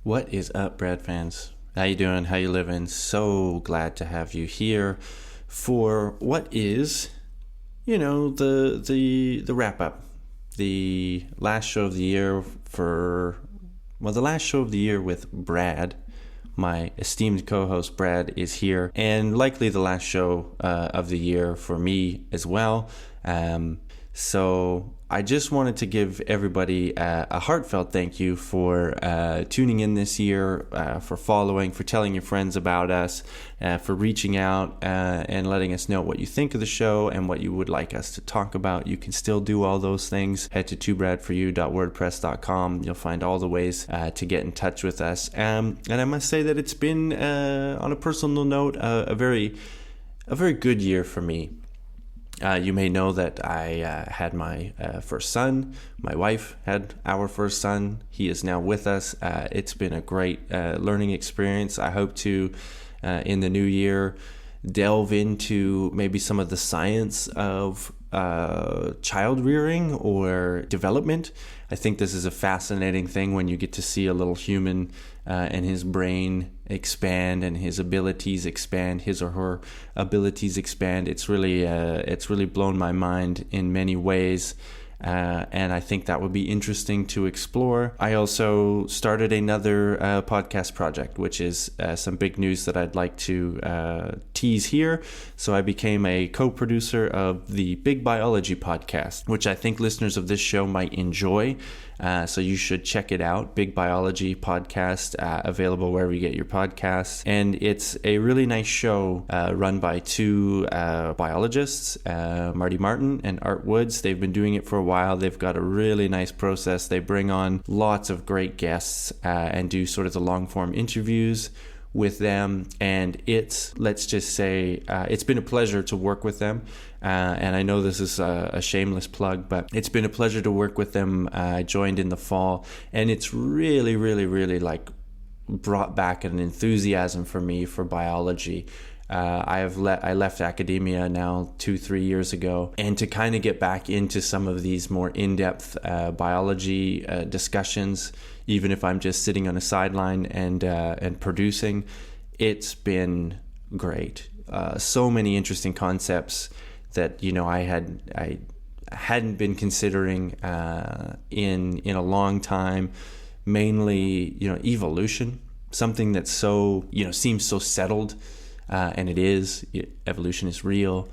What is up, Brad fans? How you doing? How you living? So glad to have you here for what is, the wrap up, the last show of the year the last show of the year with Brad. My esteemed co-host Brad is here, and likely the last show of the year for me as well. So I just wanted to give everybody a heartfelt thank you for tuning in this year, for following, for telling your friends about us, for reaching out and letting us know what you think of the show and what you would like us to talk about. You can still do all those things. Head to twobradforyou.wordpress.com. You'll find all the ways to get in touch with us. And I must say that it's been, on a personal note, a very good year for me. You may know that I had my first son. My wife had our first son. He is now with us. It's been a great learning experience. I hope to, in the new year, delve into maybe some of the science of child rearing or development. I think this is a fascinating thing when you get to see a little human and his brain expand and his abilities expand, his or her abilities expand. It's really blown my mind in many ways. And I think that would be interesting to explore. I also started another podcast project, which is some big news that I'd like to tease here. So I became a co-producer of the Big Biology podcast, which I think listeners of this show might enjoy. So you should check it out. Big Biology podcast, available wherever you get your podcasts. And it's a really nice show run by two biologists, Marty Martin and Art Woods. They've been doing it for a while. They've got a really nice process. They bring on lots of great guests and do sort of the long form interviews with them, and let's just say it's been a pleasure to work with them, and I know this is a shameless plug, but it's been a pleasure to work with them. I joined in the fall, and it's really like brought back an enthusiasm for me for biology. I left academia now 2-3 years ago, and to kind of get back into some of these more in-depth biology discussions, even if I'm just sitting on a sideline and producing, it's been great. So many interesting concepts that I hadn't been considering in a long time. Mainly, evolution, something that's so seems so settled. And it is. Evolution is real.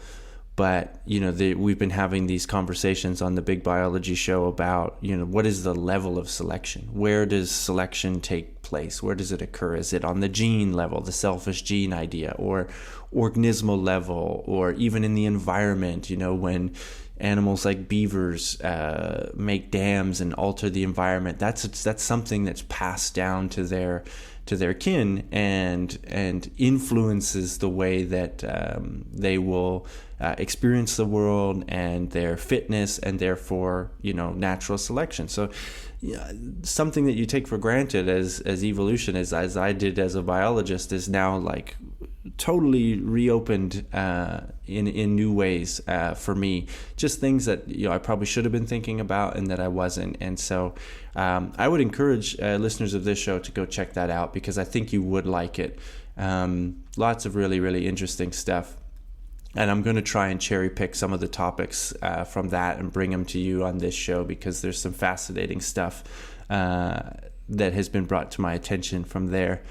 But, we've been having these conversations on the Big Biology show about, what is the level of selection? Where does selection take place? Where does it occur? Is it on the gene level, the selfish gene idea, or organismal level, or even in the environment, when animals like beavers make dams and alter the environment? That's something that's passed down to their kin and influences the way that they will experience the world and their fitness, and therefore natural selection. So something that you take for granted as evolution, as I did as a biologist, is now like totally reopened in new ways for me. Just things that I probably should have been thinking about and that I wasn't. And so I would encourage listeners of this show to go check that out, because I think you would like it. Lots of really interesting stuff. And I'm going to try and cherry pick some of the topics from that and bring them to you on this show, because there's some fascinating stuff that has been brought to my attention from there.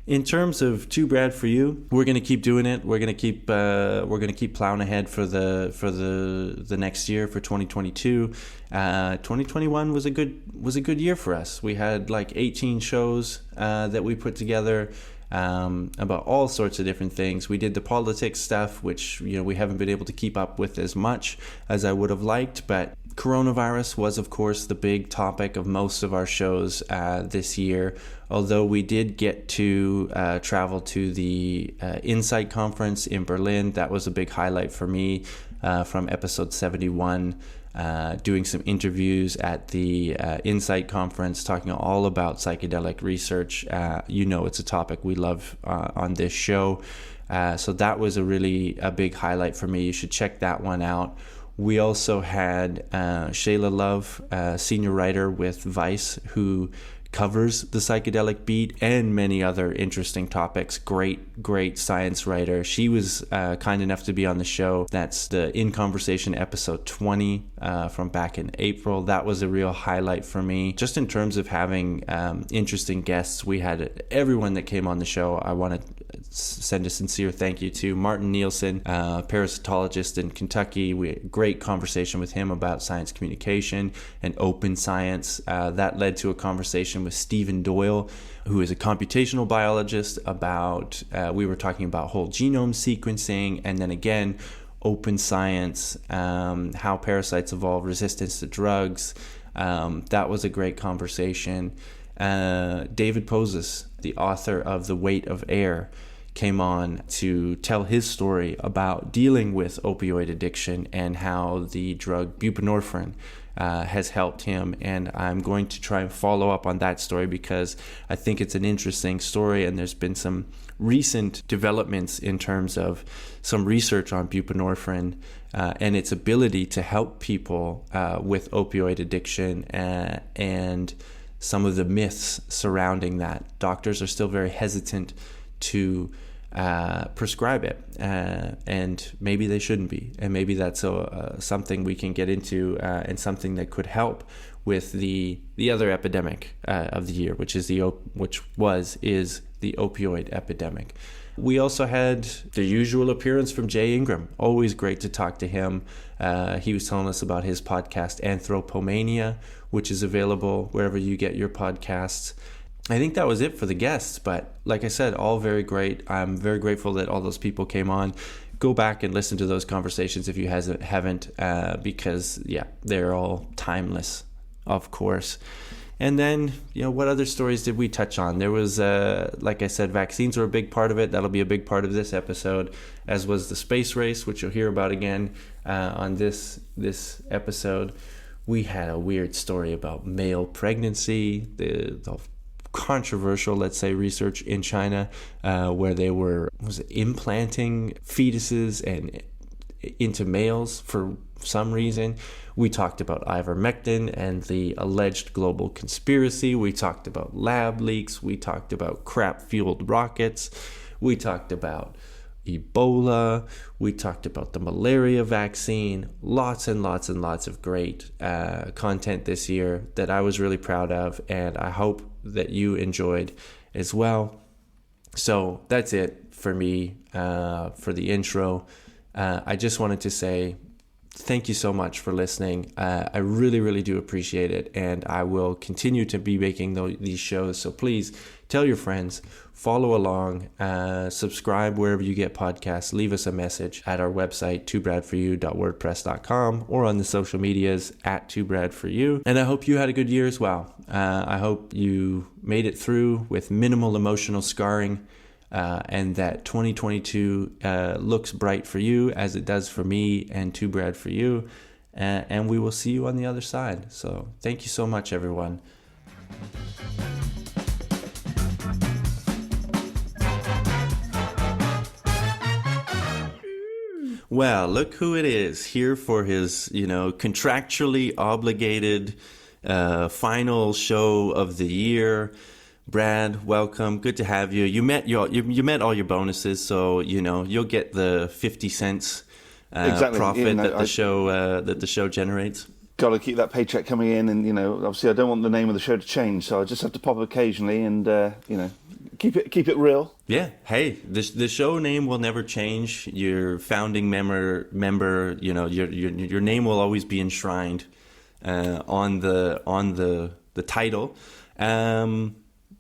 In terms of Too Brad for You, we're going to keep doing it. We're going to keep plowing ahead for the next year, for 2022. 2021 was a good year for us. We had like 18 shows that we put together about all sorts of different things. We did the politics stuff, which we haven't been able to keep up with as much as I would have liked, but coronavirus was, of course, the big topic of most of our shows this year, although we did get to travel to the Insight Conference in Berlin. That was a big highlight for me from episode 71, doing some interviews at the Insight Conference, talking all about psychedelic research. It's a topic we love on this show. So that was a big highlight for me. You should check that one out. We also had Shayla Love, senior writer with Vice, who covers the psychedelic beat and many other interesting topics. Great science writer. She was kind enough to be on the show. That's the In Conversation episode 20 from back in April. That was a real highlight for me. Just in terms of having interesting guests, we had everyone that came on the show. I want to send a sincere thank you to Martin Nielsen, parasitologist in Kentucky. We had a great conversation with him about science communication and open science. That led to a conversation with Stephen Doyle, who is a computational biologist, about, we were talking about whole genome sequencing, and then again, open science, how parasites evolve, resistance to drugs. That was a great conversation. David Poses, the author of The Weight of Air, came on to tell his story about dealing with opioid addiction and how the drug buprenorphine has helped him. And I'm going to try and follow up on that story because I think it's an interesting story, and there's been some recent developments in terms of some research on buprenorphine and its ability to help people with opioid addiction and some of the myths surrounding that. Doctors are still very hesitant to prescribe it, and maybe they shouldn't be, and maybe that's something we can get into, and something that could help with the other epidemic of the year, which is the opioid epidemic. We also had the usual appearance from Jay Ingram. Always great to talk to him. He was telling us about his podcast Anthropomania, which is available wherever you get your podcasts. I think that was it for the guests, but like I said, all very great. I'm very grateful that all those people came on. Go back and listen to those conversations if you haven't, because they're all timeless, of course. And then, what other stories did we touch on? There was, like I said, vaccines were a big part of it. That'll be a big part of this episode, as was the space race, which you'll hear about again on this episode. We had a weird story about male pregnancy, the controversial, let's say, research in China where they were implanting fetuses and into males for some reason. We talked about ivermectin and the alleged global conspiracy. We talked about lab leaks. We talked about crap-fueled rockets. We talked about Ebola. We talked about the malaria vaccine. Lots and lots and lots of great content this year that I was really proud of, and I hope that you enjoyed as well. So that's it for me for the intro. I just wanted to say thank you so much for listening. I really, really do appreciate it, and I will continue to be making these shows. So please tell your friends, follow along, subscribe wherever you get podcasts, leave us a message at our website, twobradforyou.wordpress.com, or on the social medias at twobradforyou. And I hope you had a good year as well. I hope you made it through with minimal emotional scarring, and that 2022 looks bright for you as it does for me and Too Brad for You. And we will see you on the other side. So thank you so much, everyone. Well, look who it is here for his, contractually obligated final show of the year. Brad, welcome. Good to have you. You met all your bonuses, so you'll get the 50 cents profit that the show generates. Got to keep that paycheck coming in, and obviously I don't want the name of the show to change, so I just have to pop occasionally and keep it real. Yeah. Hey, the show name will never change. Your founding member, your name will always be enshrined on the title.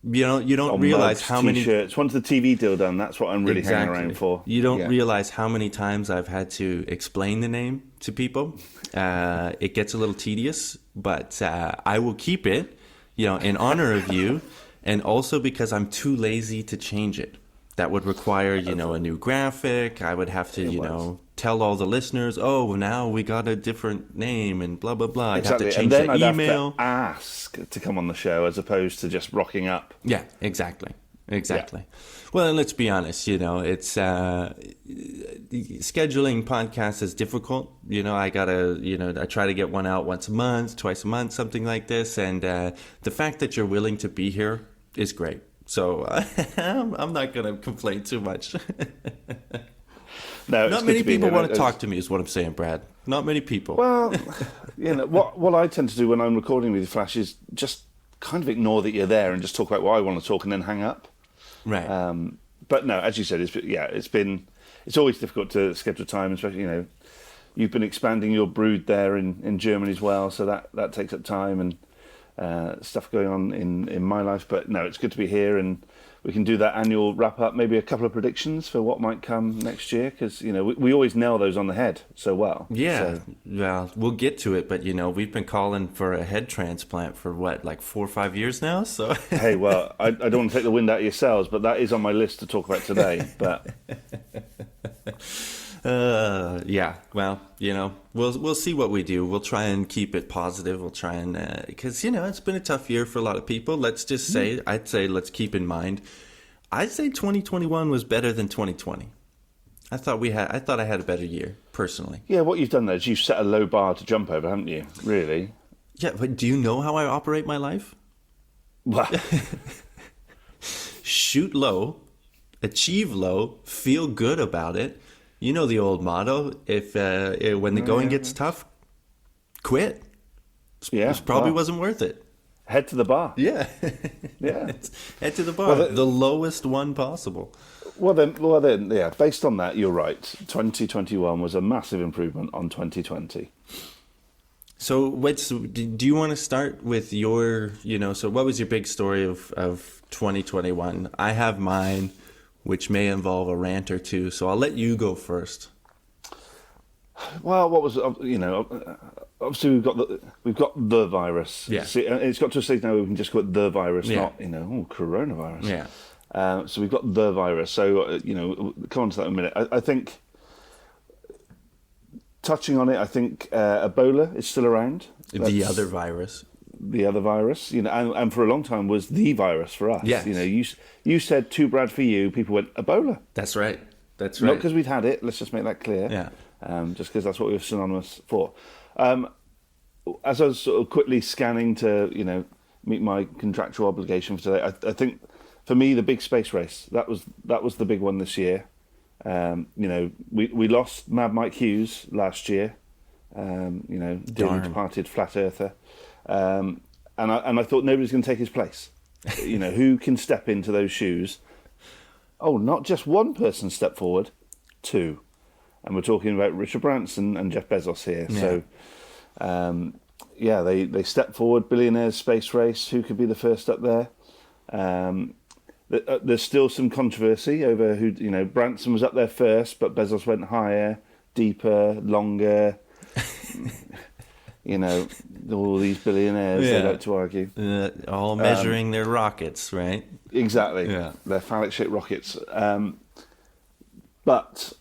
You don't realize mugs, how many t-shirts. Once the TV deal done, that's what I'm really hanging around for. You don't realize how many times I've had to explain the name to people. It gets a little tedious, but I will keep it, in honor of you, and also because I'm too lazy to change it. That would require, a new graphic. I would have to, tell all the listeners, oh, now we got a different name and blah, blah, blah. Exactly. I'd have to change and then the I'd email. have to ask to come on the show as opposed to just rocking up. Yeah, exactly. Exactly. Well, and let's be honest, it's scheduling podcasts is difficult. I gotta, I try to get one out once a month, twice a month, something like this. And the fact that you're willing to be here is great. So I'm not going to complain too much. No, not many people want to talk to me is what I'm saying, Brad. Not many people. Well, what I tend to do when I'm recording with you, Flash, is just kind of ignore that you're there and just talk about what I want to talk and then hang up. Right. But no, as you said, it's always difficult to schedule time, especially, you've been expanding your brood there in Germany as well, so that takes up time and stuff going on in my life. But no, it's good to be here, and we can do that annual wrap up, maybe a couple of predictions for what might come next year, because we always nail those on the head so well. Yeah, well, we'll get to it, but we've been calling for a head transplant for what, like 4 or 5 years now. So hey, well, I don't want to take the wind out of your sails, but that is on my list to talk about today. But yeah, well, we'll see what we do. We'll try and keep it positive. We'll try and because it's been a tough year for a lot of people. Let's just say, I'd say, let's keep in mind, I'd say 2021 was better than 2020. I thought I had a better year personally. Yeah, what you've done there is you've set a low bar to jump over, haven't you? Really? Yeah, but do you know how I operate my life? Well, shoot low, achieve low, feel good about it. You know the old motto: if when the going gets tough, quit. Yeah, This probably wasn't worth it. Head to the bar. Yeah, Yeah. Head to the bar. Well, the lowest one possible. Well then, yeah. Based on that, you're right. 2021 was a massive improvement on 2020. So, do you want to start with your? So what was your big story of 2021? I have mine, which may involve a rant or two. So I'll let you go first. Well, what was obviously we've got the virus. Yeah. See, it's got to a stage now where we can just call it the virus, Yeah. not coronavirus. Yeah. So we've got the virus. So come on to that in a minute. I think touching on it, I think Ebola is still around. The other virus. The other virus, and for a long time was the virus for us. Yes. You said "too Brad for you." People went Ebola. That's right. That's Not right. because we'd had it. Let's just make that clear. Yeah. Just because that's what we were synonymous for. As I was sort of quickly scanning to, meet my contractual obligation for today, I think for me the big space race that was the big one this year. We lost Mad Mike Hughes last year. Dearly departed flat earther. And I thought nobody's going to take his place. Who can step into those shoes? Oh, not just one person step forward, two. And we're talking about Richard Branson and Jeff Bezos here. Yeah. So, they stepped forward, billionaires space race. Who could be the first up there? There's still some controversy over who, Branson was up there first, but Bezos went higher, deeper, longer. All these billionaires, they like to argue. All measuring their rockets, right? Exactly. Yeah. Their phallic-shaped rockets. With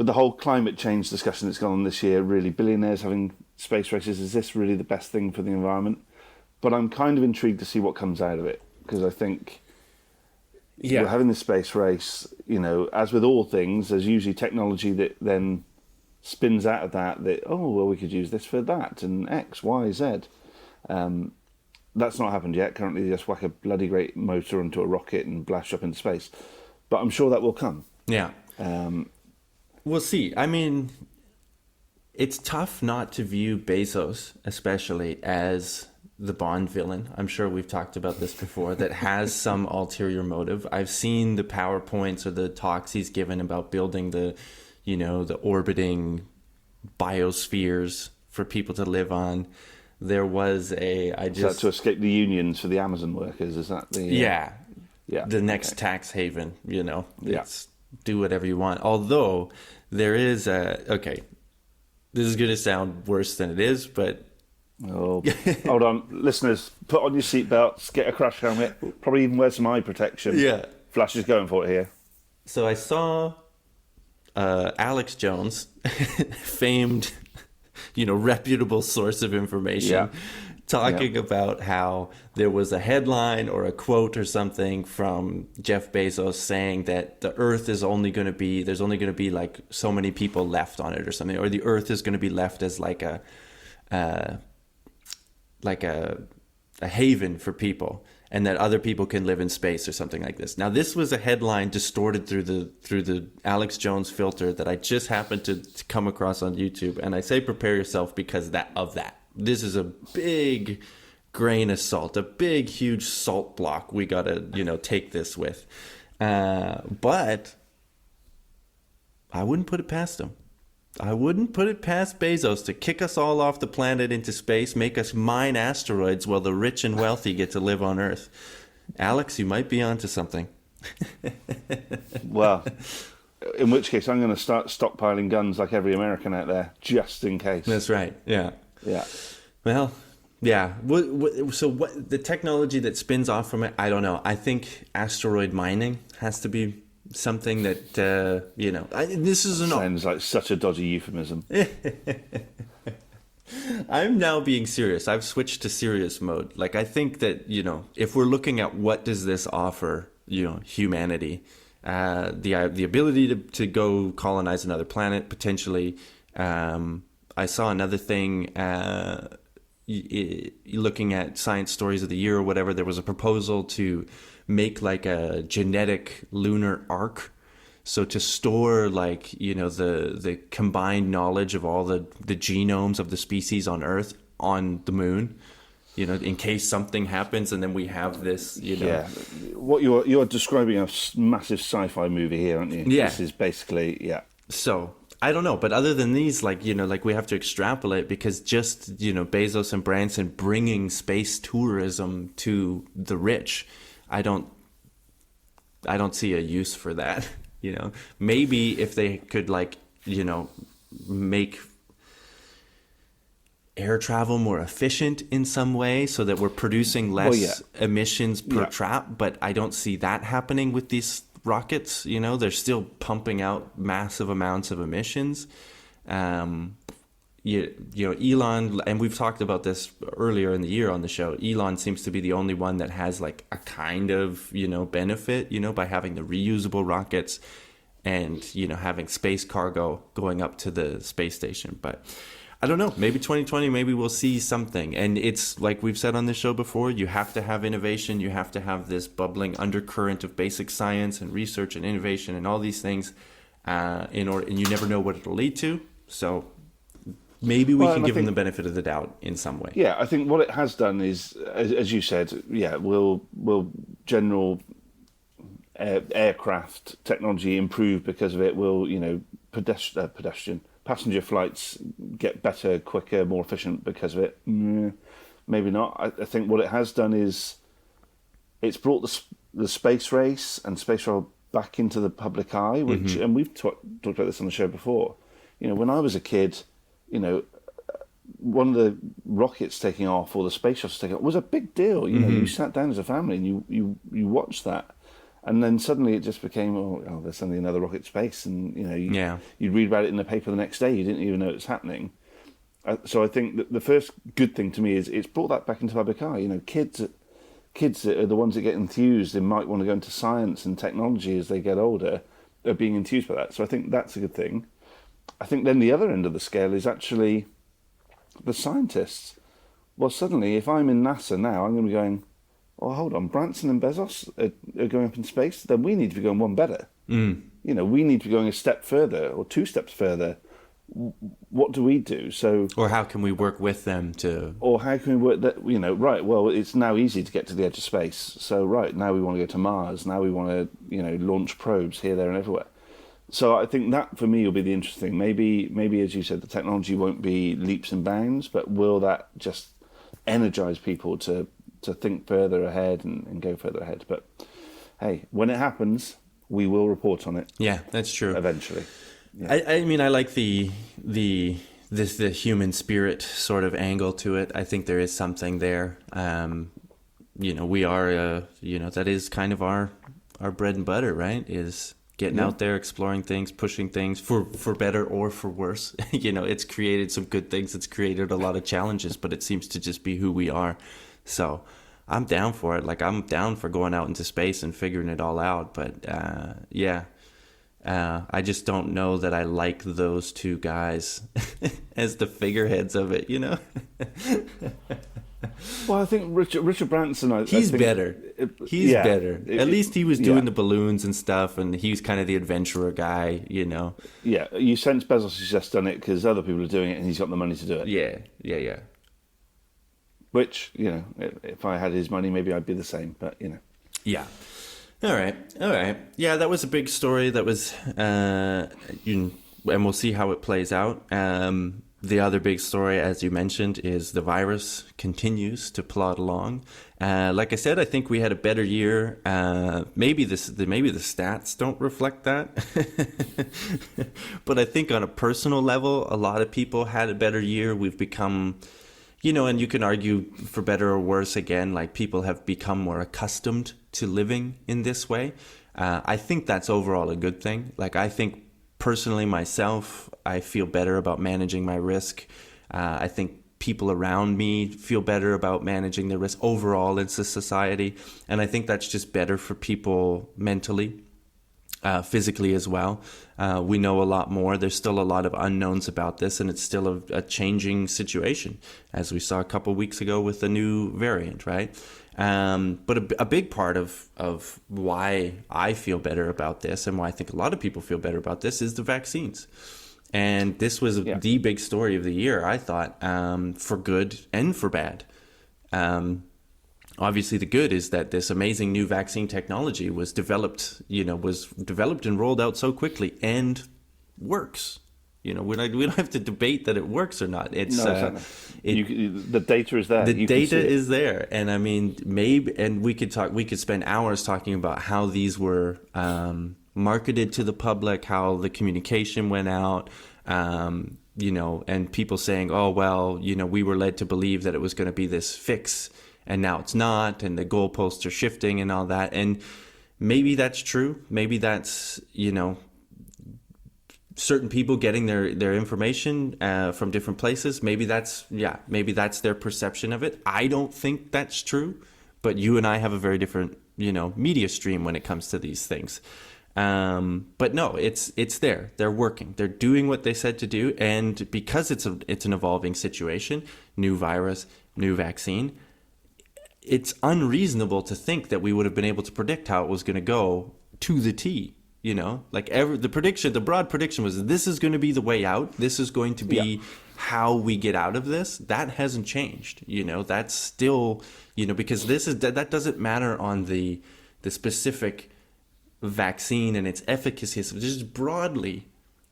the whole climate change discussion that's gone on this year, really, billionaires having space races, is this really the best thing for the environment? But I'm kind of intrigued to see what comes out of it, because I think we're having this space race, as with all things, there's usually technology that then spins out of that, we could use this for that, and X, Y, Z. That's not happened yet. Currently, they just whack a bloody great motor onto a rocket and blast up into space. But I'm sure that will come. Yeah. We'll see. I mean, it's tough not to view Bezos, especially, as the Bond villain. I'm sure we've talked about this before, that has some ulterior motive. I've seen the PowerPoints or the talks he's given about building the orbiting biospheres for people to live on. There was is that to escape the unions for the Amazon workers? Is that the... Yeah. The next tax haven, It's do whatever you want. Although there is this is going to sound worse than it is, but... Oh, hold on. Listeners, put on your seatbelts, get a crash helmet, probably even wear some eye protection. Yeah. Flash is going for it here. So I saw Alex Jones, famed, reputable source of information, talking about how there was a headline or a quote or something from Jeff Bezos saying that the Earth is only going to be, there's only going to be like so many people left on it or something, or the Earth is going to be left as like a haven for people, and that other people can live in space or something like this. Now, this was a headline distorted through the Alex Jones filter that I just happened to come across on YouTube, and I say prepare yourself because of that. This is a big grain of salt, a big, huge salt block we got to, take this with. But I wouldn't put it past him. I wouldn't put it past Bezos to kick us all off the planet into space, make us mine asteroids while the rich and wealthy get to live on Earth. Alex, you might be onto something. Well, in which case I'm going to start stockpiling guns like every American out there, just in case. That's right. Yeah. Yeah. Well, yeah. So what the technology that spins off from it, I don't know. I think asteroid mining has to be something that, this is Sounds like such a dodgy euphemism. I'm now being serious. I've switched to serious mode. Like, I think that, if we're looking at what does this offer, humanity, the ability to go colonize another planet, potentially. I saw another thing, looking at Science Stories of the Year or whatever, there was a proposal to make like a genetic lunar ark. So to store like, the combined knowledge of all the genomes of the species on Earth on the moon, in case something happens, and then we have this, Yeah. What you're describing a massive sci-fi movie here, aren't you? Yeah. This is basically, yeah. So I don't know, but other than these, like we have to extrapolate, because just, Bezos and Branson bringing space tourism to the rich, I don't see a use for that. Maybe if they could make air travel more efficient in some way so that we're producing less emissions per trap, but I don't see that happening with these rockets. They're still pumping out massive amounts of emissions. Elon, and we've talked about this earlier in the year on the show, Elon seems to be the only one that has like a kind of, benefit, by having the reusable rockets and, having space cargo going up to the space station. But I don't know, maybe 2020, maybe we'll see something. And it's like we've said on this show before, you have to have innovation. You have to have this bubbling undercurrent of basic science and research and innovation and all these things and you never know what it'll lead to. So maybe we can give them the benefit of the doubt in some way. Yeah, I think what it has done is, as you said, will general aircraft technology improve because of it? Will passenger flights get better, quicker, more efficient because of it? Maybe not. I think what it has done is it's brought the space race and space travel back into the public eye, which, and we've talked about this on the show before. When I was a kid, one of the rockets taking off or the space shuttles taking off was a big deal. You sat down as a family and you watched that. And then suddenly it just became, oh, there's suddenly another rocket to space. And, you'd read about it in the paper the next day. You didn't even know it was happening. So I think that the first good thing to me is it's brought that back into public eye. Kids are the ones that get enthused. They might want to go into science and technology as they get older. Are being enthused by that. So I think that's a good thing. I think then the other end of the scale is actually the scientists. Well, suddenly, if I'm in NASA now, I'm going to be going, oh, hold on, Branson and Bezos are going up in space, then we need to be going one better. We need to be going a step further or two steps further. What do we do? Or how can we work with them to... Or how can we work that, right, well, it's now easy to get to the edge of space. So, right, now we want to go to Mars. Now we want to, launch probes here, there, and everywhere. So I think that, for me, will be the interesting. Maybe, as you said, the technology won't be leaps and bounds, but will that just energize people to think further ahead and go further ahead? But hey, when it happens, we will report on it. Yeah, that's true. Eventually. Yeah. I like the human spirit sort of angle to it. I think there is something there. We are, that is kind of our bread and butter, right? Is getting out there, exploring things, pushing things for better or for worse. It's created some good things. It's created a lot of challenges, but it seems to just be who we are. So I'm down for it. Like, I'm down for going out into space and figuring it all out. But I just don't know that I like those two guys as the figureheads of it, Well, I think Richard Branson. He's think, better. He's better. At least he was doing the balloons and stuff, and he's kind of the adventurer guy, Yeah, you sense Bezos has just done it because other people are doing it, and he's got the money to do it. Yeah. Which, if I had his money, maybe I'd be the same. But Yeah. All right. Yeah, that was a big story. That was, and we'll see how it plays out. The other big story, as you mentioned, is the virus continues to plod along. Like I said, I think we had a better year. Maybe the stats don't reflect that, but I think on a personal level, a lot of people had a better year. We've become, and you can argue for better or worse. Again, like, people have become more accustomed to living in this way. I think that's overall a good thing. Like, I think personally myself, I feel better about managing my risk. I think people around me feel better about managing their risk overall in society. And I think that's just better for people mentally, physically as well. We know a lot more. There's still a lot of unknowns about this, and it's still a changing situation, as we saw a couple of weeks ago with the new variant, right? But a big part of why I feel better about this, and why I think a lot of people feel better about this, is the vaccines. And this was the big story of the year, I thought, for good and for bad. Obviously, the good is that this amazing new vaccine technology was developed and rolled out so quickly and works. We don't have to debate that it works or not. It's the data is there. The data is there, and I mean, we could spend hours talking about how these were marketed to the public, how the communication went out, and people saying, "Oh, well, we were led to believe that it was going to be this fix, and now it's not, and the goalposts are shifting and all that." And maybe that's true. Maybe that's certain people getting their information from different places. Maybe that's their perception of it. I don't think that's true, but you and I have a very different media stream when it comes to these things. But no, it's there. They're working. They're doing what they said to do, and because it's an evolving situation, new virus, new vaccine, it's unreasonable to think that we would have been able to predict how it was going to go to the T. The broad prediction was, this is going to be the way out. This is going to be how we get out of this. That hasn't changed. That's still, because that doesn't matter on the specific vaccine and its efficacy. So just broadly,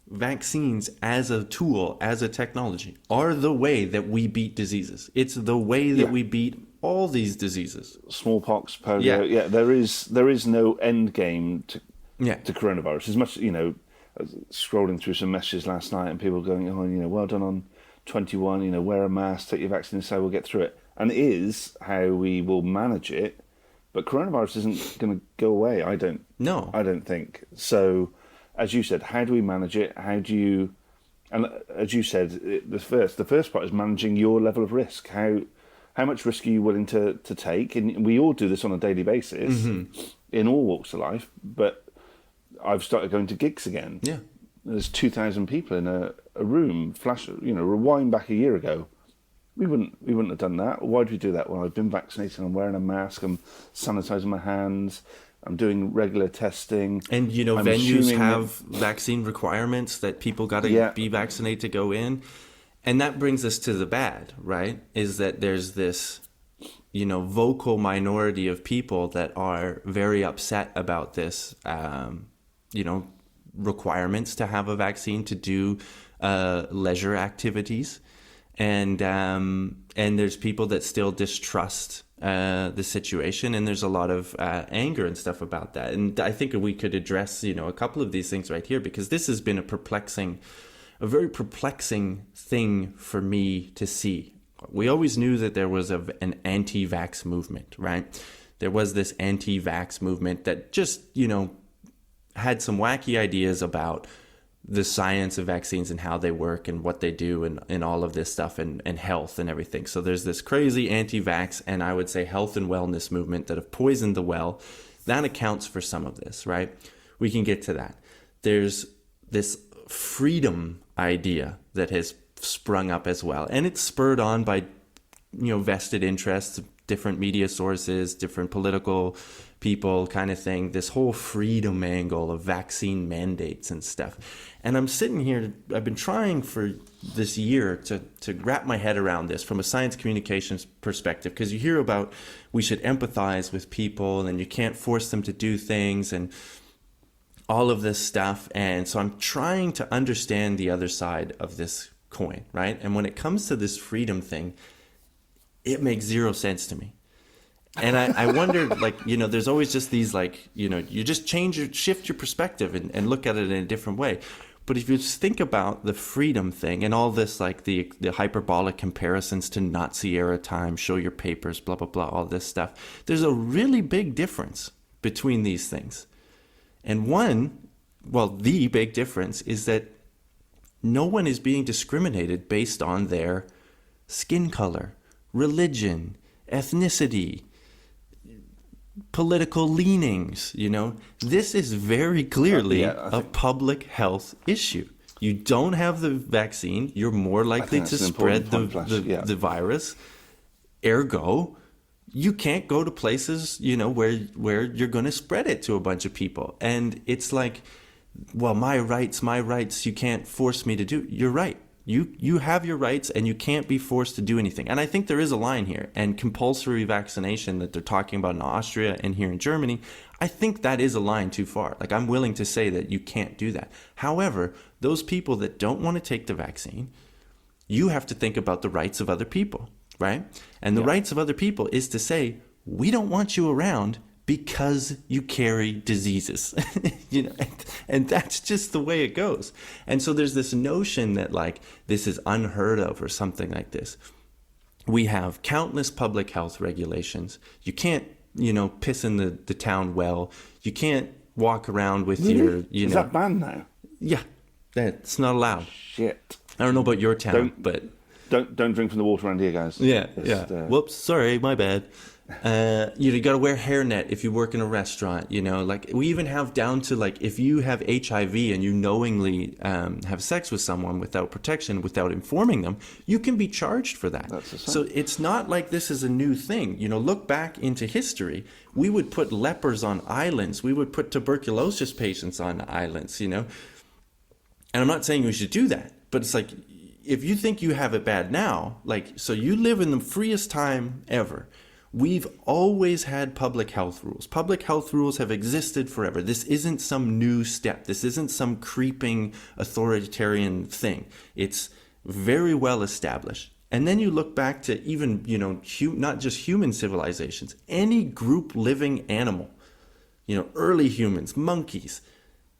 vaccines as a tool, as a technology, are the way that we beat diseases. It's the way that we beat all these diseases. Smallpox, polio. Yeah, there is no end game to coronavirus. As much, I was scrolling through some messages last night, and people going, "Oh, well done on 21. Wear a mask, take your vaccine, so we'll get through it." And it is how we will manage it. But coronavirus isn't going to go away. I don't think so. As you said, how do we manage it? How do you? And as you said, the first part is managing your level of risk. How much risk are you willing to take? And we all do this on a daily basis in all walks of life. But I've started going to gigs again. Yeah, there's 2,000 people in a room. Rewind back a year ago, we wouldn't have done that. Why do we do that? Well, I've been vaccinated. I'm wearing a mask. I'm sanitizing my hands. I'm doing regular testing. And venues have vaccine requirements that people got to be vaccinated to go in. And that brings us to the bad, right? Is that there's this vocal minority of people that are very upset about this, requirements to have a vaccine to do leisure activities, and there's people that still distrust the situation, and there's a lot of anger and stuff about that. And I think we could address a couple of these things right here, because this has been a very perplexing thing for me to see. We always knew that there was an anti-vax movement, right? There was this anti-vax movement that just had some wacky ideas about the science of vaccines and how they work and what they do and all of this stuff and health and everything. So there's this crazy anti-vax and I would say health and wellness movement that have poisoned the well. That accounts for some of this, right? We can get to that. There's this freedom idea that has sprung up as well. And it's spurred on by, vested interests, different media sources, different political people kind of thing, this whole freedom angle of vaccine mandates and stuff. And I'm sitting here, I've been trying for this year to wrap my head around this from a science communications perspective, because you hear about we should empathize with people and you can't force them to do things and all of this stuff. And so I'm trying to understand the other side of this coin, right? And when it comes to this freedom thing, it makes zero sense to me. And I wonder, there's always just these you just shift your perspective and look at it in a different way. But if you just think about the freedom thing and all this, the hyperbolic comparisons to Nazi era time, show your papers, blah, blah, blah, all this stuff, there's a really big difference between these things. And the big difference is that no one is being discriminated based on their skin color, religion, ethnicity, political leanings. This is very clearly a public health issue. You don't have the vaccine, you're more likely to spread the virus. Ergo, you can't go to places, where you're going to spread it to a bunch of people. And it's like, well, my rights, you can't force me to do. You're right. You have your rights and you can't be forced to do anything. And I think there is a line here. And compulsory vaccination that they're talking about in Austria and here in Germany, I think that is a line too far. I'm willing to say that you can't do that. However, those people that don't want to take the vaccine, you have to think about the rights of other people, right? And the rights of other people is to say, we don't want you around because you carry diseases, and that's just the way it goes. And so there's this notion that this is unheard of or something like this. We have countless public health regulations. You can't, piss in the town well. You can't walk around with your, Is that banned now? Yeah, that's not allowed. Shit. I don't know about your town, but don't drink from the water around here, guys. Yeah. Whoops, sorry, my bad. You got to wear hairnet if you work in a restaurant. We even have down to if you have HIV and you knowingly have sex with someone without protection, without informing them, you can be charged for that. So it's not like this is a new thing. Look back into history. We would put lepers on islands. We would put tuberculosis patients on islands. And I'm not saying we should do that, but it's if you think you have it bad now, so you live in the freest time ever. We've always had public health rules. Public health rules have existed forever. This isn't some new step. This isn't some creeping authoritarian thing. It's very well established. And then you look back to even, not just human civilizations, any group living animal, early humans, monkeys,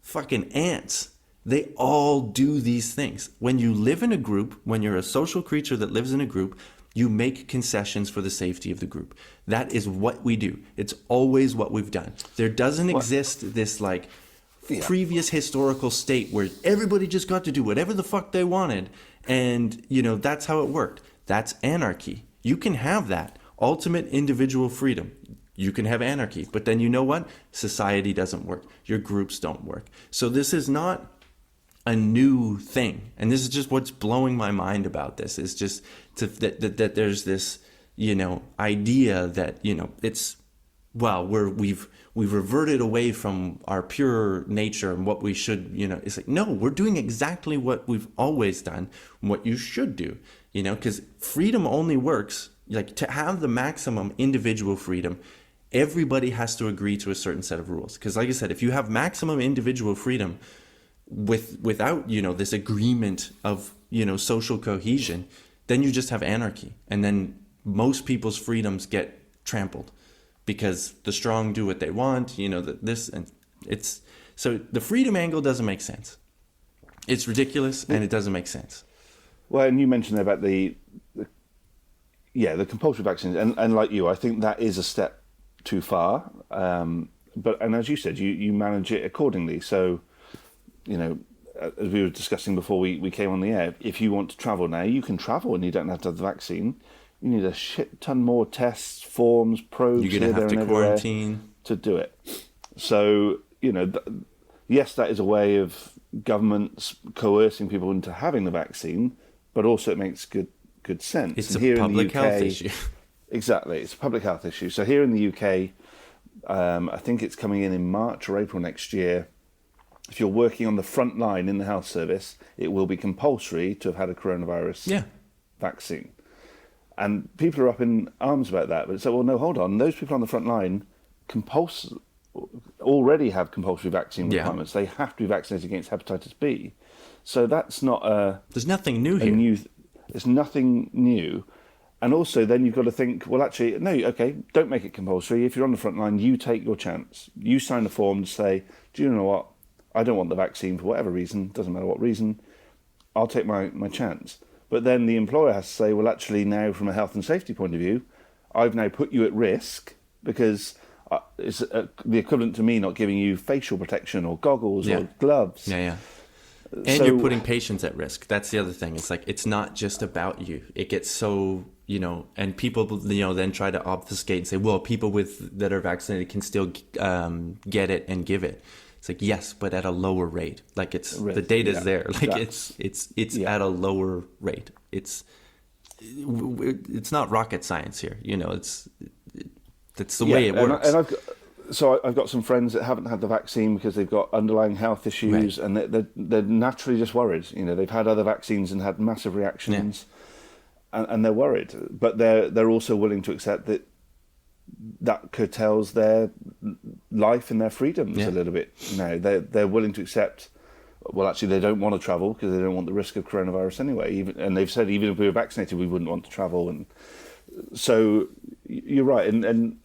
fucking ants, they all do these things. When you live in a group, when you're a social creature that lives in a group, you make concessions for the safety of the group. That is what we do. It's always what we've done. There doesn't exist this previous historical state where everybody just got to do whatever the fuck they wanted. And, that's how it worked. That's anarchy. You can have that ultimate individual freedom. You can have anarchy. But then you know what? Society doesn't work. Your groups don't work. So this is not a new thing. And this is just what's blowing my mind about this, is just that there's this, idea that, it's, we've reverted away from our pure nature and what we should, it's no, we're doing exactly what we've always done, what you should do, because freedom only works, to have the maximum individual freedom, everybody has to agree to a certain set of rules. Because like I said, if you have maximum individual freedom, without this agreement of social cohesion, then you just have anarchy, and then most people's freedoms get trampled because the strong do what they want. This, and it's so the freedom angle doesn't make sense. It's ridiculous and it doesn't make sense. Well, and you mentioned about the compulsory vaccines, and like you, I think that is a step too far. and as you said, you manage it accordingly. So, you know, as we were discussing before we came on the air, if you want to travel now, you can travel and you don't have to have the vaccine. You need a shit ton more tests, forms, probes. You're going to have to quarantine to do it. So, you know, yes, that is a way of governments coercing people into having the vaccine, but also it makes good sense. It's and a here public in the UK, health issue. Exactly, it's a public health issue. So here in the UK, I think it's coming in March or April next year. If you're working on the front line in the health service, it will be compulsory to have had a coronavirus vaccine. And people are up in arms about that. But it's like, well, no, hold on. Those people on the front line already have compulsory vaccine requirements. They have to be vaccinated against hepatitis B. So that's not There's nothing new here. There's nothing new. And also then you've got to think, well, actually, no, okay, don't make it compulsory. If you're on the front line, you take your chance. You sign a form to say, do you know what? I don't want the vaccine for whatever reason. Doesn't matter what reason. I'll take my chance. But then the employer has to say, well, actually, now from a health and safety point of view, I've now put you at risk because it's the equivalent to me not giving you facial protection or goggles or gloves. And you're putting patients at risk. That's the other thing. It's like, it's not just about you. It gets so, you know, and people, you know, then try to obfuscate and say, well, people that are vaccinated can still get it and give it. It's like, yes, but at a lower rate. Like the data's there. Like it's at a lower rate. It's not rocket science here. You know, that's the way it works. And I've got some friends that haven't had the vaccine because they've got underlying health issues, and they're naturally just worried. You know, they've had other vaccines and had massive reactions, and they're worried. But they're also willing to accept that curtails their life and their freedoms a little bit. You know, they're willing to accept. Well, actually, they don't want to travel because they don't want the risk of coronavirus anyway. And they've said even if we were vaccinated, we wouldn't want to travel. And so you're right. And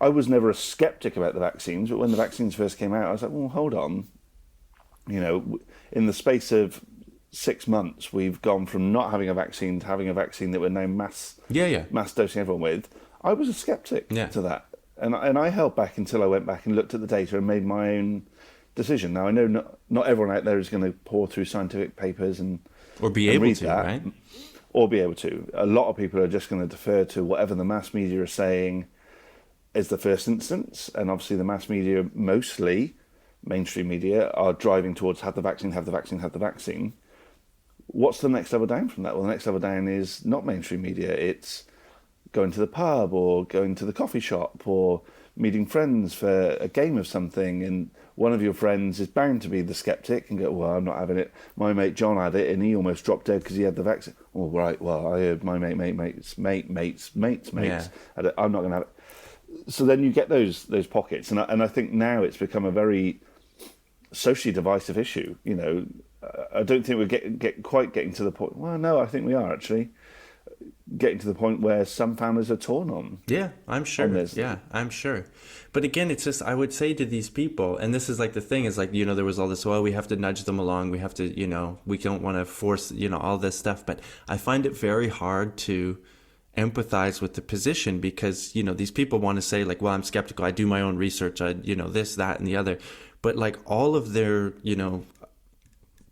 I was never a skeptic about the vaccines, but when the vaccines first came out, I was like, well, hold on. You know, in the space of 6 months, we've gone from not having a vaccine to having a vaccine that we're now mass dosing everyone with. I was a skeptic to that. And I held back until I went back and looked at the data and made my own decision. Now, I know not everyone out there is going to pour through scientific papers or be able to, right? Or be able to. A lot of people are just going to defer to whatever the mass media are saying is the first instance. And obviously the mass media, mostly mainstream media, are driving towards have the vaccine, have the vaccine, have the vaccine. What's the next level down from that? Well, the next level down is not mainstream media. It's going to the pub or going to the coffee shop or meeting friends for a game of something, and one of your friends is bound to be the skeptic and go, well, I'm not having it. My mate John had it and he almost dropped dead because he had the vaccine. Oh, right, well, I heard my mates. Yeah. I'm not going to have it. So then you get those pockets, and I think now it's become a very socially divisive issue. You know, I don't think we're quite getting to the point. Well, no, I think we are actually getting to the point where some families are torn on. Yeah, I'm sure. Yeah, I'm sure. But again, it's just, I would say to these people, and this is like the thing is like, you know, there was all this, well, we have to nudge them along. We have to, you know, we don't want to force, you know, all this stuff. But I find it very hard to empathize with the position because, you know, these people want to say like, well, I'm skeptical. I do my own research. I, you know, this, that, and the other. But like all of their, you know,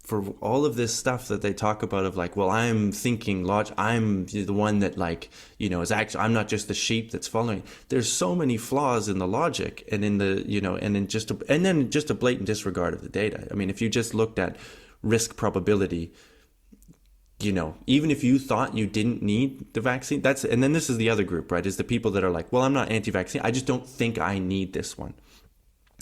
for all of this stuff that they talk about of like, well, I'm thinking I'm the one that like, you know, is actually, I'm not just the sheep that's following. There's so many flaws in the logic and in the, you know, and then just a blatant disregard of the data. I mean, if you just looked at risk probability, you know, even if you thought you didn't need the vaccine, and then this is the other group, right? Is the people that are like, well, I'm not anti-vaccine. I just don't think I need this one.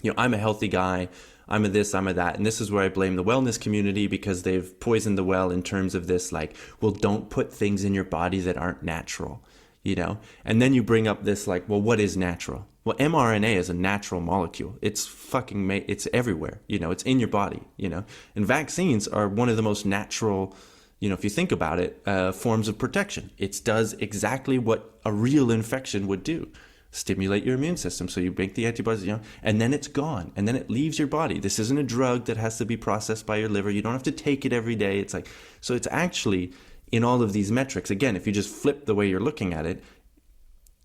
You know, I'm a healthy guy. I'm a this, I'm a that. And this is where I blame the wellness community because they've poisoned the well in terms of this, like, well, don't put things in your body that aren't natural, you know? And then you bring up this, like, well, what is natural? Well, mRNA is a natural molecule. It's it's everywhere, you know, it's in your body, you know? And vaccines are one of the most natural, you know, if you think about it, forms of protection. It does exactly what a real infection would do. Stimulate your immune system so you make the antibodies, you know, and then it's gone and then it leaves your body. This isn't a drug that has to be processed by your liver. You don't have to take it every day. It's like, so it's actually in all of these metrics, again, if you just flip the way you're looking at it,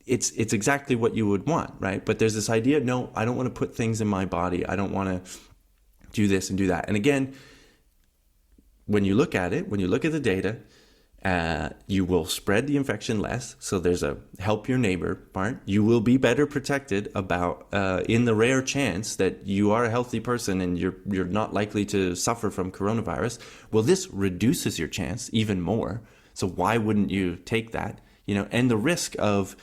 it's exactly what you would want, right? But there's this idea, no, I don't want to put things in my body. I don't want to do this and do that. And again, when you look at it, when you look at the data, you will spread the infection less. So there's a help your neighbor part. You will be better protected about in the rare chance that you are a healthy person and you're not likely to suffer from coronavirus. Well, this reduces your chance even more. So why wouldn't you take that? And the risk of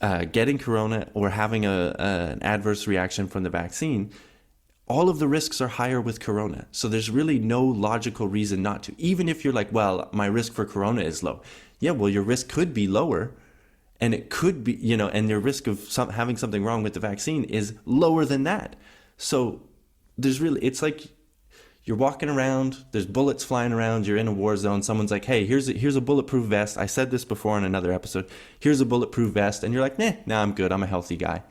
getting corona or having an adverse reaction from the vaccine, all of the risks are higher with corona. So there's really no logical reason not to. Even if you're like, well, my risk for corona is low. Yeah, well, your risk could be lower. And it could be, and your risk of having something wrong with the vaccine is lower than that. So it's like you're walking around, there's bullets flying around, you're in a war zone. Someone's like, hey, here's a bulletproof vest. I said this before in another episode. Here's a bulletproof vest. And you're like, nah, I'm good. I'm a healthy guy.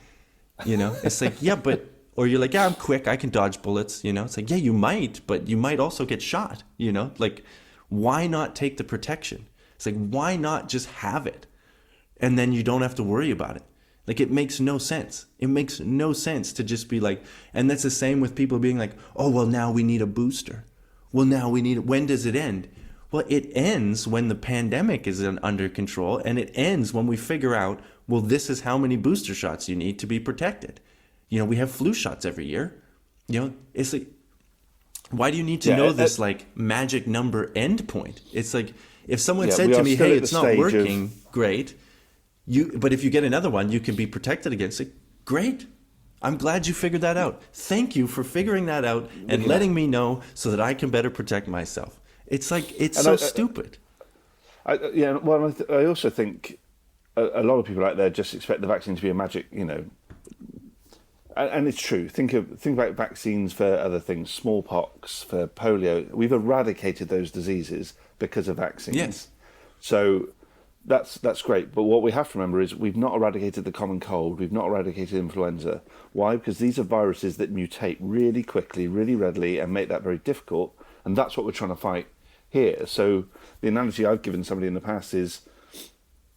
It's like, yeah, but... Or you're like, yeah, I'm quick. I can dodge bullets. It's like, yeah, you might, but you might also get shot. Like, why not take the protection? It's like, why not just have it? And then you don't have to worry about it. Like, it makes no sense. It makes no sense to just be like, and that's the same with people being like, oh, well, now we need a booster. Well, now when does it end? Well, it ends when the pandemic is under control, and it ends when we figure out, well, this is how many booster shots you need to be protected. We have flu shots every year. It's like, why do you need to know this like magic number end point? It's like, if someone said to me, hey, it's not working, great. But if you get another one, you can be protected against it. Great. I'm glad you figured that out. Thank you for figuring that out and letting me know so that I can better protect myself. It's like, it's so stupid. I also think a lot of people out there just expect the vaccine to be a magic, and it's true. Think about vaccines for other things, smallpox, for polio. We've eradicated those diseases because of vaccines. Yes. So that's great. But what we have to remember is we've not eradicated the common cold. We've not eradicated influenza. Why? Because these are viruses that mutate really quickly, really readily, and make that very difficult. And that's what we're trying to fight here. So the analogy I've given somebody in the past is,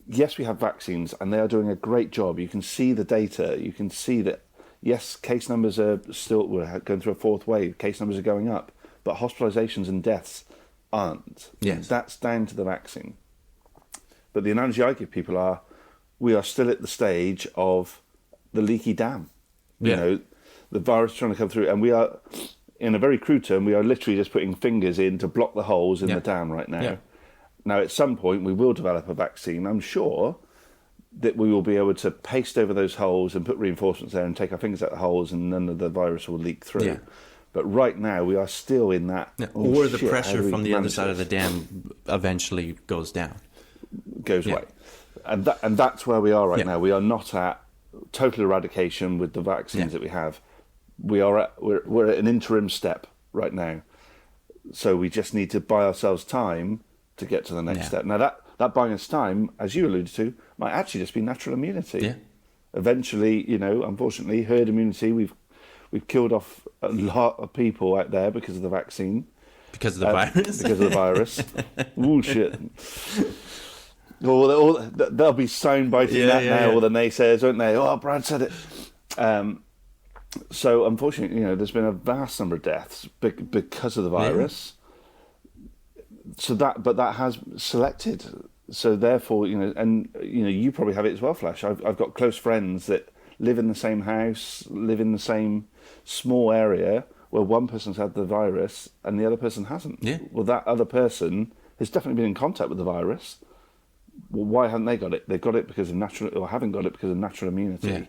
yes, we have vaccines, and they are doing a great job. You can see the data. You can see that. Yes, case numbers we're going through a fourth wave. Case numbers are going up, but hospitalizations and deaths aren't. Yes. That's down to the vaccine. But the analogy I give people are, we are still at the stage of the leaky dam. The virus trying to come through, and we are, in a very crude term, we are literally just putting fingers in to block the holes in the dam right now. Yeah. Now, at some point, we will develop a vaccine, I'm sure, that we will be able to paste over those holes and put reinforcements there and take our fingers out the holes, and none of the virus will leak through. Yeah. But right now, we are still in that. Yeah. Or the pressure from the other side of the dam eventually goes down. Goes away. And that's where we are right now. We are not at total eradication with the vaccines that we have. We're at an interim step right now. So we just need to buy ourselves time to get to the next step. Now, that buying us time, as you alluded to, might actually just be natural immunity. Yeah. Eventually, unfortunately, herd immunity. We've killed off a lot of people out there because of the vaccine. Because of the virus. Because of the virus. Ooh, shit. They'll be soundbiting now, all the naysayers, won't they? Oh, Brad said it. So, unfortunately, there's been a vast number of deaths because of the virus. So that has selected. So therefore, you probably have it as well, Flash. I've got close friends that live in the same house, live in the same small area where one person's had the virus and the other person hasn't. Yeah. Well, that other person has definitely been in contact with the virus. Well, why haven't they got it? They've got it because of haven't got it because of natural immunity. Yeah.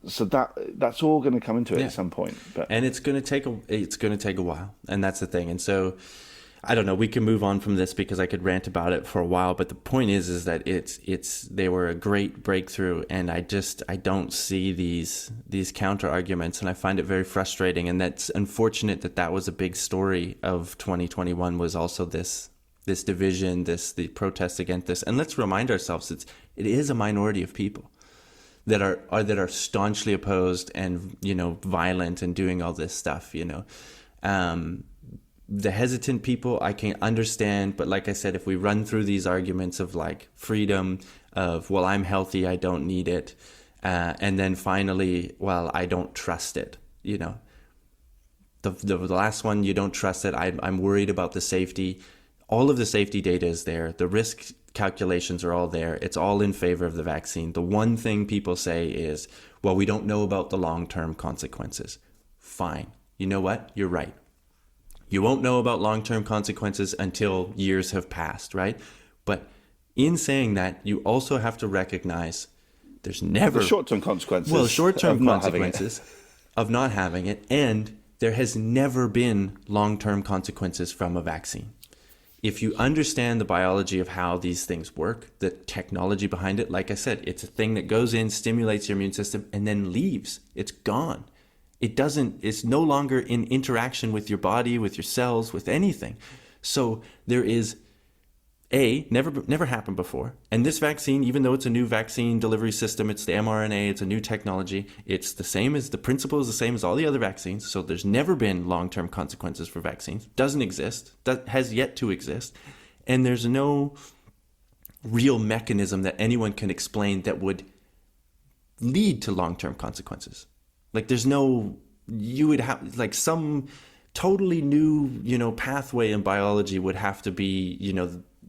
So that's all going to come into it at some point. And it's going to take a while, and that's the thing. And so, I don't know. We can move on from this because I could rant about it for a while. But the point is that they were a great breakthrough, and I don't see these counter arguments, and I find it very frustrating. And that's unfortunate that was a big story of 2021 was also this division, the protest against this. And let's remind ourselves it is a minority of people that are staunchly opposed and violent and doing all this stuff. The hesitant people I can understand, but like I said, if we run through these arguments of like freedom, of, well, I'm healthy, I don't need it. And then finally, well, I don't trust it. You know, the last one, you don't trust it. I'm worried about the safety. All of the safety data is there. The risk calculations are all there. It's all in favor of the vaccine. The one thing people say is, well, we don't know about the long-term consequences. Fine. You know what? You're right. You won't know about long-term consequences until years have passed, right? But in saying that, you also have to recognize there's never... The short-term consequences. Well, short-term consequences of not having it, and there has never been long-term consequences from a vaccine. If you understand the biology of how these things work, the technology behind it, like I said, it's a thing that goes in, stimulates your immune system, and then leaves. It's gone. It's no longer in interaction with your body, with your cells, with anything. So there is never happened before. And this vaccine, even though it's a new vaccine delivery system, it's the mRNA, it's a new technology, the principle is the same as all the other vaccines. So there's never been long-term consequences for vaccines. Doesn't exist. That has yet to exist. And there's no real mechanism that anyone can explain that would lead to long-term consequences. Like you would have like some totally new, pathway in biology would have to be,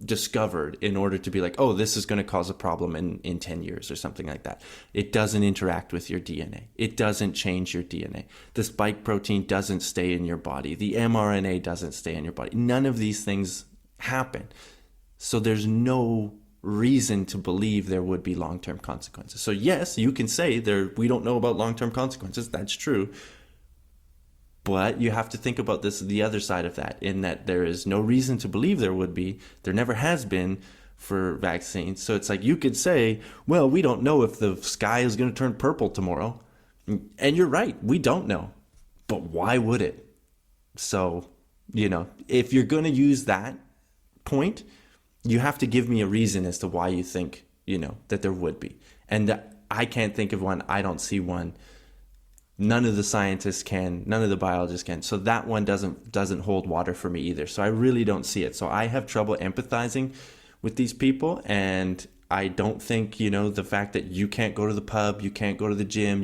discovered in order to be like, oh, this is going to cause a problem in 10 years or something like that. It doesn't interact with your DNA. It doesn't change your DNA. The spike protein doesn't stay in your body. The mRNA doesn't stay in your body. None of these things happen. So there's no reason to believe there would be long-term consequences. So yes, you can say we don't know about long-term consequences. That's true. But you have to think about the other side of that, in that there is no reason to believe there would be. There never has been for vaccines. So it's like you could say, well, we don't know if the sky is going to turn purple tomorrow. And you're right. We don't know. But why would it? So, if you're going to use that point, you have to give me a reason as to why you think, that there would be. And I can't think of one. I don't see one. None of the scientists can, none of the biologists can. So that one doesn't hold water for me either. So I really don't see it. So I have trouble empathizing with these people. And I don't think, the fact that you can't go to the pub, you can't go to the gym,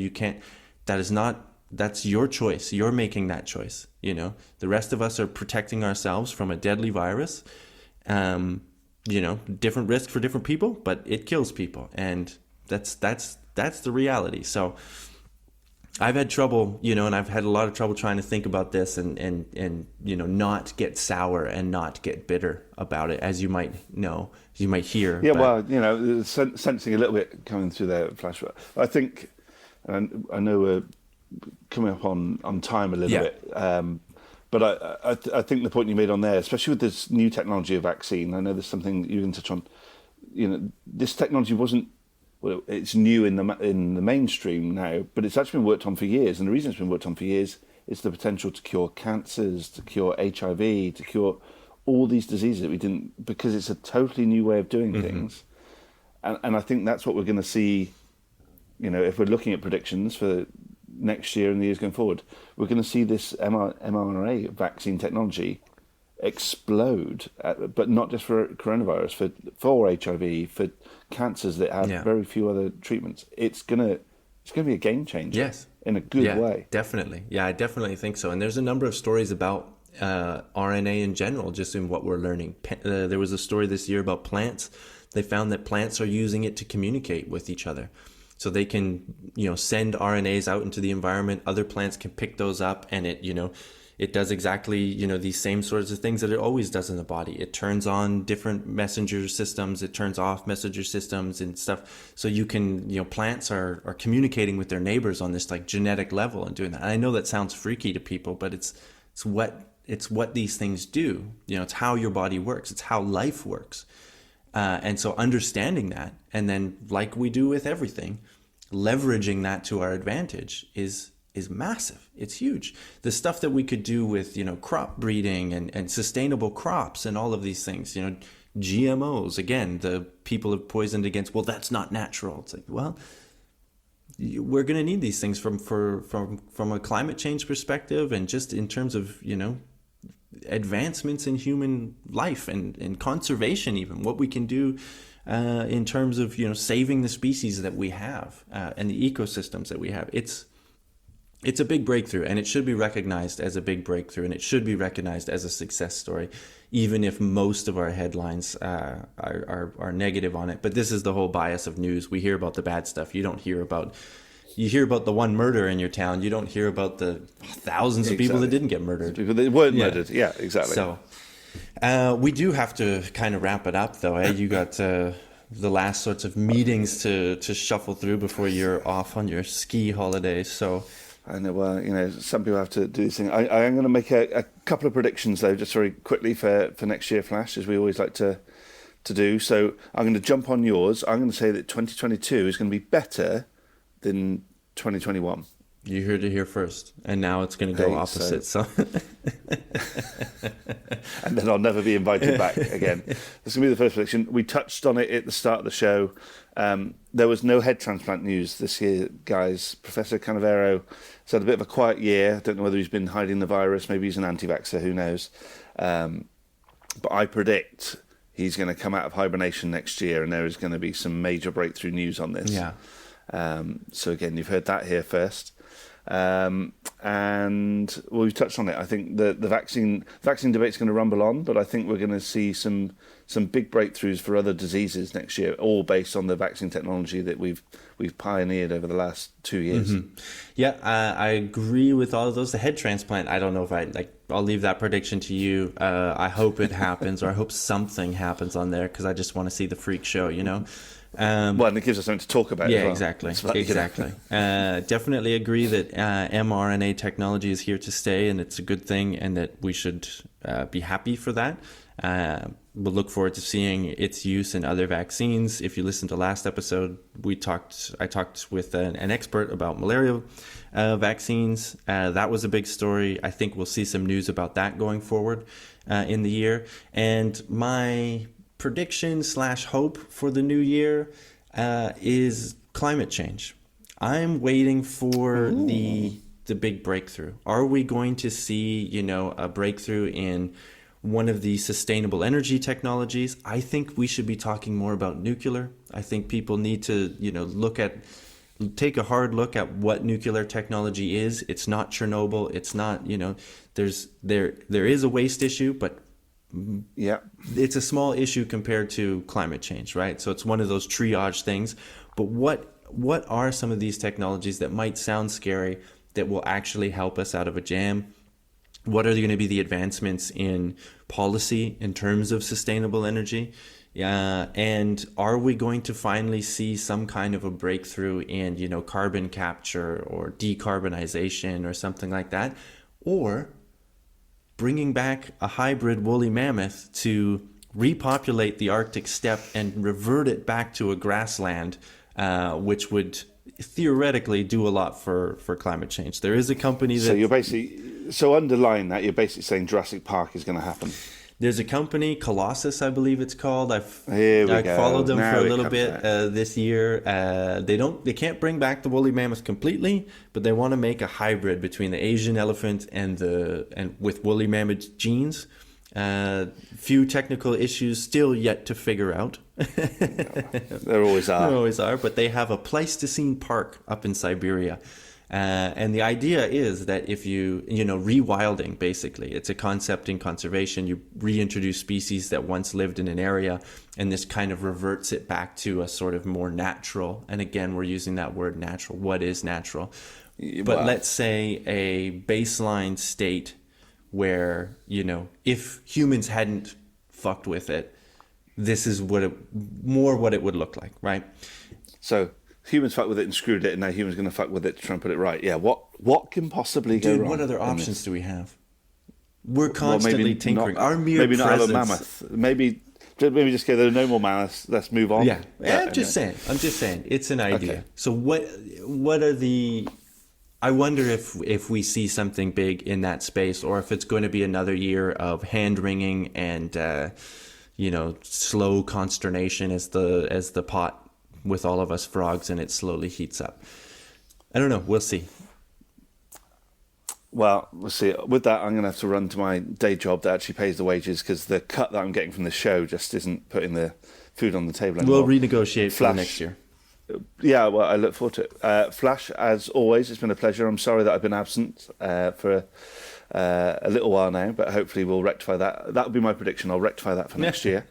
that's your choice. You're making that choice. The rest of us are protecting ourselves from a deadly virus. Different risk for different people, but it kills people. And that's the reality. So I've had trouble, and I've had a lot of trouble trying to think about this and not get sour and not get bitter about it, as you might know, as you might hear. Yeah, well, sensing a little bit coming through there, Flash. I think, and I know we're coming up on time a little bit, but I think the point you made on there, especially with this new technology of vaccine, I know there's something you can touch on. This technology wasn't. Well, it's new in the mainstream now, but it's actually been worked on for years. And the reason it's been worked on for years is the potential to cure cancers, to cure HIV, to cure all these diseases that we didn't, because it's a totally new way of doing things. And I think that's what we're going to see, if we're looking at predictions for next year and the years going forward, we're going to see this mRNA vaccine technology explode, but not just for coronavirus, for HIV, for cancers that have very few other treatments. It's gonna be a game changer. Yes, in a good way. Definitely. Yeah, I definitely think so. And there's a number of stories about RNA in general, just in what we're learning. There was a story this year about plants. They found that plants are using it to communicate with each other. So they can, send RNAs out into the environment. Other plants can pick those up, and it does exactly, these same sorts of things that it always does in the body. It turns on different messenger systems. It turns off messenger systems and stuff. So you can, plants are communicating with their neighbors on this like genetic level and doing that. And I know that sounds freaky to people, but it's what these things do. It's how your body works. It's how life works. And so understanding that, and then like we do with everything, leveraging that to our advantage is massive. It's huge. The stuff that we could do with, crop breeding and sustainable crops and all of these things, GMOs, again, the people have poisoned against, well, that's not natural. It's like, well, we're going to need these things from a climate change perspective, and just in terms of, advancements in human life and conservation, even what we can do in terms of saving the species that we have and the ecosystems that we have. It's a big breakthrough, and it should be recognized as a big breakthrough, and it should be recognized as a success story, even if most of our headlines are negative on it. But this is the whole bias of news. We hear about the bad stuff. You hear about the one murder in your town. You don't hear about the thousands of people that didn't get murdered. People that weren't murdered. Yeah, exactly. So we do have to kind of wrap it up, though. You got the last sorts of meetings to shuffle through before you're off on your ski holiday. So. I know, some people have to do this thing. I am going to make a couple of predictions, though, just very quickly for next year, Flash, as we always like to do. So I'm going to jump on yours. I'm going to say that 2022 is going to be better than 2021. You heard it here first, and now it's going to go opposite. So. And then I'll never be invited back again. This is going to be the first prediction. We touched on it at the start of the show. There was no head transplant news this year, guys. Professor Canavero has had a bit of a quiet year. I don't know whether he's been hiding the virus. Maybe he's an anti-vaxxer. Who knows? But I predict he's going to come out of hibernation next year, and there is going to be some major breakthrough news on this. Yeah. So again, you've heard that here first. And we've touched on it. I think the vaccine debate is going to rumble on, but I think we're going to see some big breakthroughs for other diseases next year, all based on the vaccine technology that we've pioneered over the last 2 years. Mm-hmm. Yeah, I agree with all of those. The head transplant, I don't know if I'll leave that prediction to you. I hope it happens, or I hope something happens on there, because I just want to see the freak show, Well, and it gives us something to talk about. Yeah, as well. exactly. Definitely agree that mRNA technology is here to stay, and it's a good thing, and that we should be happy for that. We'll look forward to seeing its use in other vaccines. If you listened to last episode, I talked with an expert about malaria vaccines. That was a big story. I think we'll see some news about that going forward in the year. And my prediction / hope for the new year is climate change. I'm waiting for the big breakthrough. Are we going to see, a breakthrough in one of the sustainable energy technologies? I think we should be talking more about nuclear. I think people need to, take a hard look at what nuclear technology is. It's not Chernobyl. It's not, there is a waste issue, but yeah, it's a small issue compared to climate change, right? So it's one of those triage things. But what are some of these technologies that might sound scary that will actually help us out of a jam? What are going to be the advancements in policy in terms of sustainable energy? And are we going to finally see some kind of a breakthrough in, carbon capture or decarbonization or something like that? Or bringing back a hybrid woolly mammoth to repopulate the Arctic steppe and revert it back to a grassland, which would theoretically do a lot for climate change. There is a company that... So underlying that, you're basically saying Jurassic Park is going to happen. There's a company, Colossus, I believe it's called. I followed them for a little bit this year. They can't bring back the woolly mammoth completely, but they want to make a hybrid between the Asian elephant and with woolly mammoth genes. Few technical issues still yet to figure out. There always are. There always are, but they have a Pleistocene park up in Siberia. And the idea is that if rewilding, basically, it's a concept in conservation. You reintroduce species that once lived in an area, and this kind of reverts it back to a sort of more natural. And again, we're using that word natural. What is natural? But let's say a baseline state where, if humans hadn't fucked with it, this is what it would look like, right? So humans fucked with it and screwed it, and now humans going to fuck with it to try and put it right. Yeah, what can possibly go wrong? What other options do we have? We're constantly tinkering. Our mere maybe not presence. have a mammoth. Maybe just go, there are no more mammoths. Let's move on. Yeah, I'm just saying. It's an idea. Okay. So what are the... I wonder if we see something big in that space, or if it's going to be another year of hand-wringing and, slow consternation as the pot with all of us frogs and it slowly heats up. I don't know. We'll see. Well, we'll see. With that, I'm going to have to run to my day job that actually pays the wages, because the cut that I'm getting from the show just isn't food on the table We'll anymore. renegotiate for the next year. Yeah, well, I look forward to it. Flash, as always, it's been a pleasure. I'm sorry that I've been absent for a little while now, but hopefully we'll rectify that. That would be my prediction. I'll rectify that for next year.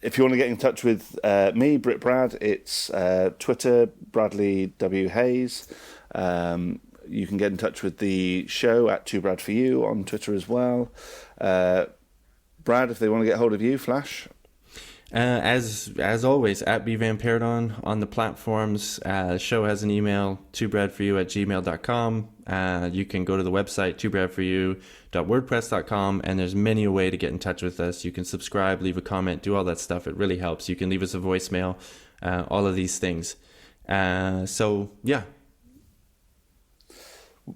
If you want to get in touch with me, Brit Brad, it's Twitter, Bradley W. Hayes. You can get in touch with the show at 2Brad4U on Twitter as well. Brad, if they want to get hold of you, Flash. As always, at bvanperidon on the platforms. The show has an email, 2brad4u@gmail.com. You can go to the website, 2brad4u.wordpress.com, and there's many a way to get in touch with us. You can subscribe, leave a comment, do all that stuff. It really helps. You can leave us a voicemail, all of these things. So, yeah.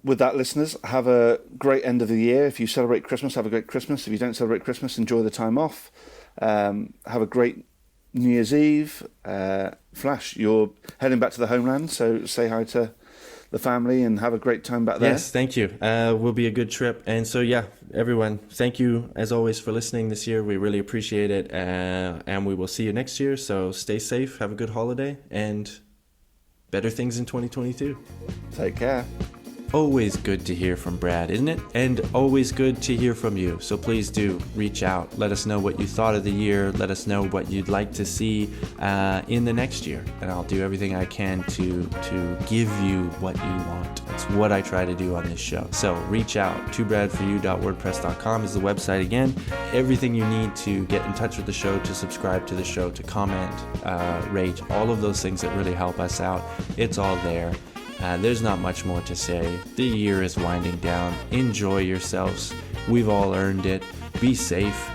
With that, listeners, have a great end of the year. If you celebrate Christmas, have a great Christmas. If you don't celebrate Christmas, enjoy the time off. Have a great New Year's Eve. Flash, you're heading back to the homeland, so say hi to the family and have a great time back there. Yes, thank you. Will be a good trip. And so, yeah, everyone, thank you as always for listening this year. We really appreciate it. And we will see you next year. So stay safe, have a good holiday, and better things in 2022. Take care. Always good to hear from Brad, isn't it? And always good to hear from you. So please do reach out. Let us know what you thought of the year. Let us know what you'd like to see in the next year. And I'll do everything I can to give you what you want. It's what I try to do on this show. So reach out. 2brad4u.wordpress.com is the website again. Everything you need to get in touch with the show, to subscribe to the show, to comment, rate, all of those things that really help us out. It's all there. There's not much more to say. The year is winding down. Enjoy yourselves. We've all earned it. Be safe,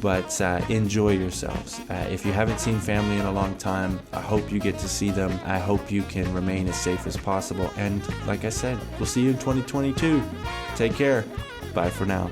but enjoy yourselves. If you haven't seen family in a long time, I hope you get to see them. I hope you can remain as safe as possible. And like I said, we'll see you in 2022. Take care. Bye for now.